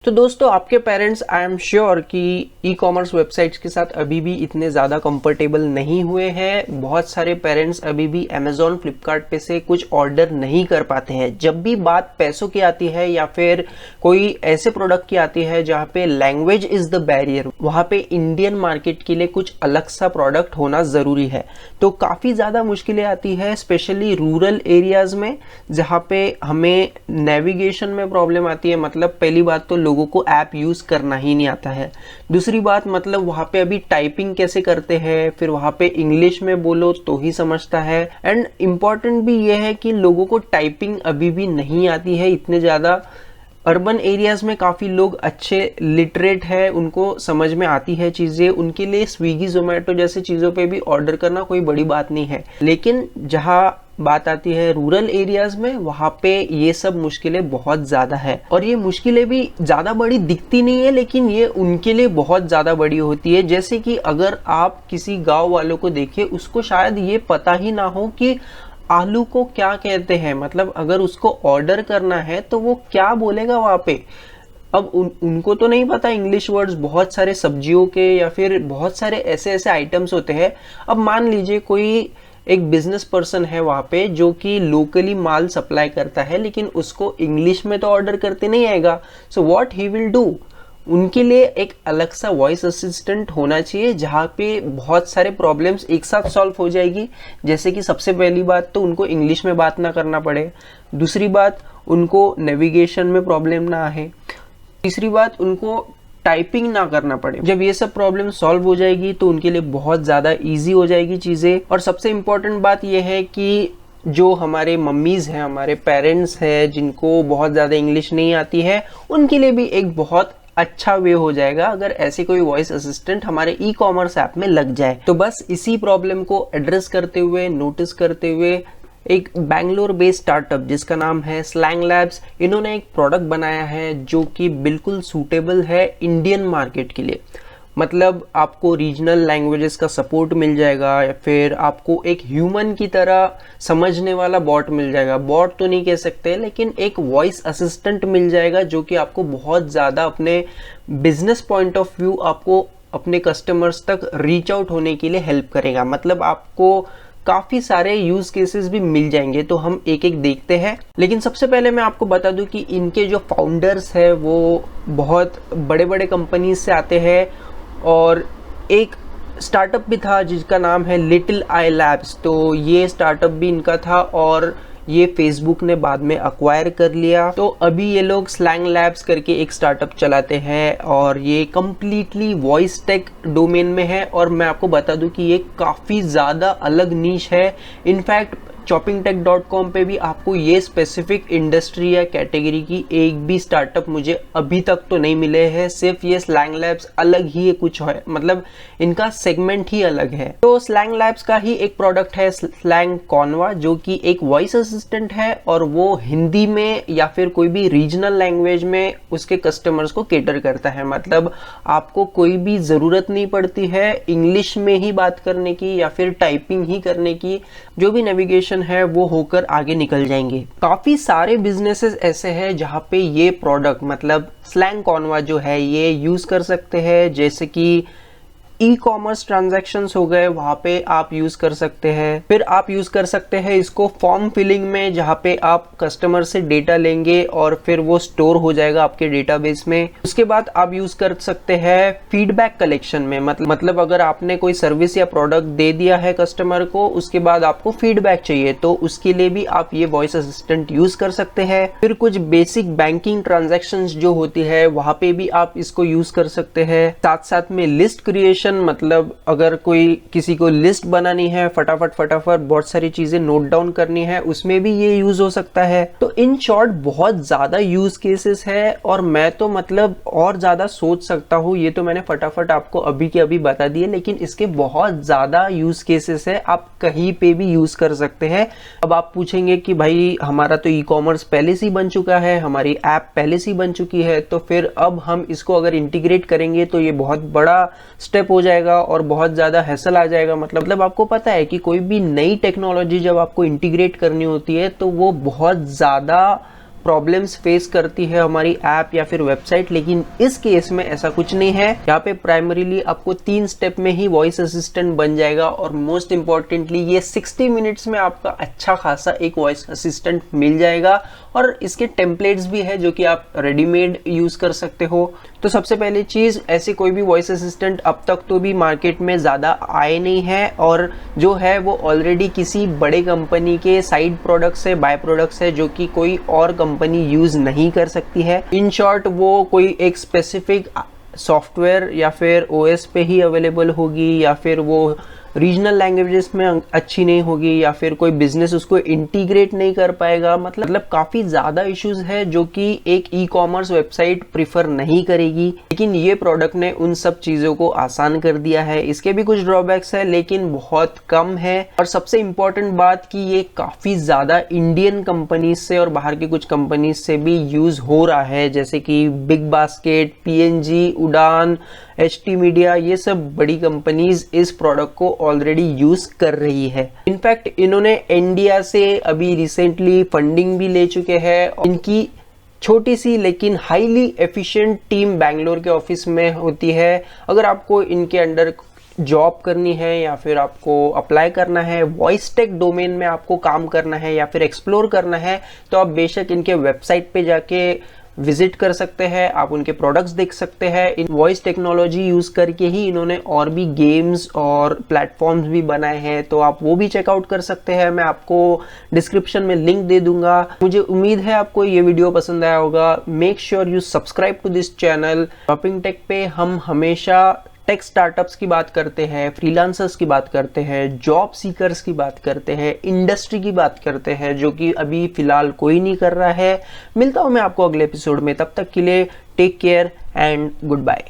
तो दोस्तों आपके पेरेंट्स आई एम श्योर कि ई कॉमर्स वेबसाइट्स के साथ अभी भी इतने ज़्यादा कंफर्टेबल नहीं हुए हैं। बहुत सारे पेरेंट्स अभी भी अमेजोन फ्लिपकार्ट पे से कुछ ऑर्डर नहीं कर पाते हैं। जब भी बात पैसों की आती है या फिर कोई ऐसे प्रोडक्ट की आती है जहाँ पे लैंग्वेज इज द बैरियर, वहाँ पे इंडियन मार्केट के लिए कुछ अलग सा प्रोडक्ट होना ज़रूरी है। तो काफ़ी ज़्यादा मुश्किलें आती है स्पेशली रूरल एरियाज़ में, जहाँ पे हमें नेविगेशन में प्रॉब्लम आती है। मतलब पहली बात तो लोगों को ऐप यूज करना ही नहीं आता है। दूसरी बात मतलब वहां पे अभी टाइपिंग कैसे करते हैं, फिर वहां पे इंग्लिश में बोलो तो ही समझता है। एंड इम्पॉर्टेंट भी ये है कि लोगों को टाइपिंग अभी भी नहीं आती है इतने ज्यादा। अर्बन एरियाज में काफ़ी लोग अच्छे लिटरेट है, उनको समझ में आती है चीज़ें, उनके लिए स्विगी जोमेटो जैसे चीज़ों पे भी ऑर्डर करना कोई बड़ी बात नहीं है। लेकिन जहाँ बात आती है रूरल एरियाज में, वहाँ पे ये सब मुश्किलें बहुत ज़्यादा है। और ये मुश्किलें भी ज़्यादा बड़ी दिखती नहीं है, लेकिन ये उनके लिए बहुत ज़्यादा बड़ी होती है। जैसे कि अगर आप किसी गाँव वालों को देखिए, उसको शायद ये पता ही ना हो कि आलू को क्या कहते हैं। मतलब अगर उसको ऑर्डर करना है तो वो क्या बोलेगा वहां पे। अब उनको तो नहीं पता इंग्लिश वर्ड्स बहुत सारे सब्जियों के या फिर बहुत सारे ऐसे ऐसे आइटम्स होते हैं। अब मान लीजिए कोई एक बिजनेस पर्सन है वहां पे जो कि लोकली माल सप्लाई करता है, लेकिन उसको इंग्लिश में तो ऑर्डर करते नहीं आएगा। So what he will do, उनके लिए एक अलग सा वॉइस असिस्टेंट होना चाहिए जहाँ पे बहुत सारे प्रॉब्लम्स एक साथ सॉल्व हो जाएगी। जैसे कि सबसे पहली बात तो उनको इंग्लिश में बात ना करना पड़े, दूसरी बात उनको नेविगेशन में प्रॉब्लम ना आए, तीसरी बात उनको टाइपिंग ना करना पड़े। जब ये सब प्रॉब्लम सॉल्व हो जाएगी तो उनके लिए बहुत ज़्यादा ईजी हो जाएगी चीज़ें। और सबसे इम्पोर्टेंट बात यह है कि जो हमारे मम्मीज़ हैं, हमारे पेरेंट्स हैं, जिनको बहुत ज़्यादा इंग्लिश नहीं आती है, उनके लिए भी एक बहुत अच्छा वे हो जाएगा अगर ऐसे कोई वॉइस असिस्टेंट हमारे ई कॉमर्स ऐप में लग जाए। तो बस इसी प्रॉब्लम को एड्रेस करते हुए, नोटिस करते हुए, एक बैंगलोर बेस्ड स्टार्टअप जिसका नाम है स्लैंग लैब्स, इन्होंने एक प्रोडक्ट बनाया है जो कि बिल्कुल सूटेबल है इंडियन मार्केट के लिए। मतलब आपको रीजनल लैंग्वेजेस का सपोर्ट मिल जाएगा या फिर आपको एक ह्यूमन की तरह समझने वाला बॉट मिल जाएगा। बॉट तो नहीं कह सकते, लेकिन एक वॉइस असिस्टेंट मिल जाएगा जो कि आपको बहुत ज़्यादा अपने बिजनेस पॉइंट ऑफ व्यू आपको अपने कस्टमर्स तक रीच आउट होने के लिए हेल्प करेगा। मतलब आपको काफ़ी सारे यूज़ केसेस भी मिल जाएंगे। तो हम एक एक देखते हैं, लेकिन सबसे पहले मैं आपको बता दूं कि इनके जो फाउंडर्स है वो बहुत बड़े बड़े कंपनीज से आते हैं। और एक स्टार्टअप भी था जिसका नाम है लिटिल आई लैब्स, तो ये स्टार्टअप भी इनका था और ये फेसबुक ने बाद में अक्वायर कर लिया। तो अभी ये लोग स्लैंग लैब्स करके एक स्टार्टअप चलाते हैं और ये कम्प्लीटली वॉइस टेक डोमेन में है। और मैं आपको बता दूं कि ये काफ़ी ज़्यादा अलग नीश है। इनफैक्ट shoppingtech.com पे भी आपको ये स्पेसिफिक इंडस्ट्री या कैटेगरी की एक भी स्टार्टअप मुझे अभी तक तो नहीं मिले हैं। सिर्फ ये स्लैंग लैब्स अलग ही है, कुछ है, मतलब इनका सेगमेंट ही अलग है। तो स्लैंग लैब्स का ही एक प्रोडक्ट है स्लैंग कॉन्वा, जो कि एक वॉइस असिस्टेंट है और वो हिंदी में या फिर कोई भी रीजनल लैंग्वेज में उसके कस्टमर्स को केटर करता है। मतलब आपको कोई भी ज़रूरत नहीं पड़ती है इंग्लिश में ही बात करने की या फिर टाइपिंग ही करने की, जो भी नेविगेशन है वो होकर आगे निकल जाएंगे। काफी सारे बिजनेसेस ऐसे हैं जहां पे ये प्रोडक्ट मतलब स्लैंग कॉन्वा जो है ये यूज कर सकते हैं। जैसे कि ई कॉमर्स ट्रांजैक्शंस हो गए, वहां पे आप यूज कर सकते हैं। फिर आप यूज कर सकते हैं इसको फॉर्म फिलिंग में, जहां पे आप कस्टमर से डेटा लेंगे और फिर वो स्टोर हो जाएगा आपके डेटाबेस में। उसके बाद आप यूज कर सकते हैं फीडबैक कलेक्शन में। मतलब अगर आपने कोई सर्विस या प्रोडक्ट दे दिया है कस्टमर को, उसके बाद आपको फीडबैक चाहिए, तो उसके लिए भी आप ये वॉइस असिस्टेंट यूज कर सकते हैं। फिर कुछ बेसिक बैंकिंग ट्रांजेक्शंस जो होती है वहां पे भी आप इसको यूज कर सकते हैं। साथ साथ में लिस्ट क्रिएशन, मतलब अगर कोई किसी को लिस्ट बनानी है, फटाफट बहुत सारी चीजें नोट डाउन करनी है, उसमें भी ये यूज हो सकता है। तो इन शॉर्ट बहुत ज्यादा यूज केसेस है और मैं तो मतलब और ज्यादा सोच सकता हूँ। ये तो मैंने फटाफट आपको अभी के अभी बता दिए, लेकिन इसके बहुत ज्यादा यूज केसेस है, आप कहीं पे भी यूज कर सकते हैं। अब आप पूछेंगे कि भाई हमारा तो ई कॉमर्स पहले से ही बन चुका है, हमारी ऐप पहले से ही बन चुकी है, तो फिर अब हम इसको अगर इंटीग्रेट करेंगे तो ये बहुत बड़ा स्टेप हो जाएगा और बहुत ज़्यादा हैसल आ जाएगा। मतलब आपको पता है कि कोई भी नई टेक्नोलॉजी जब आपको इंटीग्रेट करनी होती है तो वो बहुत ज़्यादा प्रॉब्लम्स फेस करती है हमारी ऐप या फिर वेबसाइट, लेकिन इस केस में ऐसा कुछ नहीं है। यहाँ पे प्राइमरीली आपको 3 स्टेप में ही वॉइस असिस्टेंट बन जाएगा और मोस्ट इंपॉर्टेंटली ये 60 मिनट्स में आपका अच्छा खासा एक वॉइस असिस्टेंट मिल जाएगा और इसके टेम्पलेट्स भी है जो कि आप रेडीमेड यूज कर सकते हो। तो सबसे पहली चीज, ऐसे कोई भी वॉइस असिस्टेंट अब तक तो भी मार्केट में ज्यादा आए नहीं है और जो है वो ऑलरेडी किसी बड़े कंपनी के साइड प्रोडक्ट्स है, बाय प्रोडक्ट्स है, जो कि कोई और कंपनी यूज नहीं कर सकती है। इन शॉर्ट वो कोई एक स्पेसिफिक सॉफ्टवेयर या फिर ओएस पे ही अवेलेबल होगी या फिर वो रीजनल लैंग्वेजेस में अच्छी नहीं होगी या फिर कोई बिजनेस उसको इंटीग्रेट नहीं कर पाएगा। मतलब काफी ज्यादा इश्यूज है जो कि एक ई कॉमर्स वेबसाइट प्रिफर नहीं करेगी, लेकिन ये प्रोडक्ट ने उन सब चीजों को आसान कर दिया है। इसके भी कुछ ड्रॉबैक्स है लेकिन बहुत कम है। और सबसे इंपॉर्टेंट बात कि ये काफी ज्यादा इंडियन कंपनीज से और बाहर की कुछ कंपनीज से भी यूज हो रहा है, जैसे कि बिग बास्केट, पीएनजी, उड़ान, एचटी मीडिया, ये सब बड़ी कंपनीज इस प्रोडक्ट को ऑलरेडी यूज कर रही है। इनफैक्ट इन्होंने इंडिया से अभी रिसेंटली फंडिंग भी ले चुके हैं। इनकी छोटी सी लेकिन हाईली एफिशिएंट टीम बैंगलोर के ऑफिस में होती है। अगर आपको इनके अंडर जॉब करनी है या फिर आपको अप्लाई करना है, वॉइस टेक डोमेन में आपको काम करना है या फिर एक्सप्लोर करना है, तो आप बेशक इनके वेबसाइट पे जाके विजिट कर सकते हैं। आप उनके प्रोडक्ट्स देख सकते हैं। इन वॉइस टेक्नोलॉजी यूज करके ही इन्होंने और भी गेम्स और प्लेटफॉर्म्स भी बनाए हैं, तो आप वो भी चेकआउट कर सकते हैं। मैं आपको डिस्क्रिप्शन में लिंक दे दूंगा। मुझे उम्मीद है आपको ये वीडियो पसंद आया होगा। Make sure you subscribe to this channel. Shopping tech पे हम हमेशा टेक स्टार्टअप्स की बात करते हैं, फ्रीलांसर्स की बात करते हैं, जॉब सीकर्स की बात करते हैं, इंडस्ट्री की बात करते हैं, जो कि अभी फिलहाल कोई नहीं कर रहा है। मिलता हूं मैं आपको अगले एपिसोड में, तब तक के लिए take care and good bye.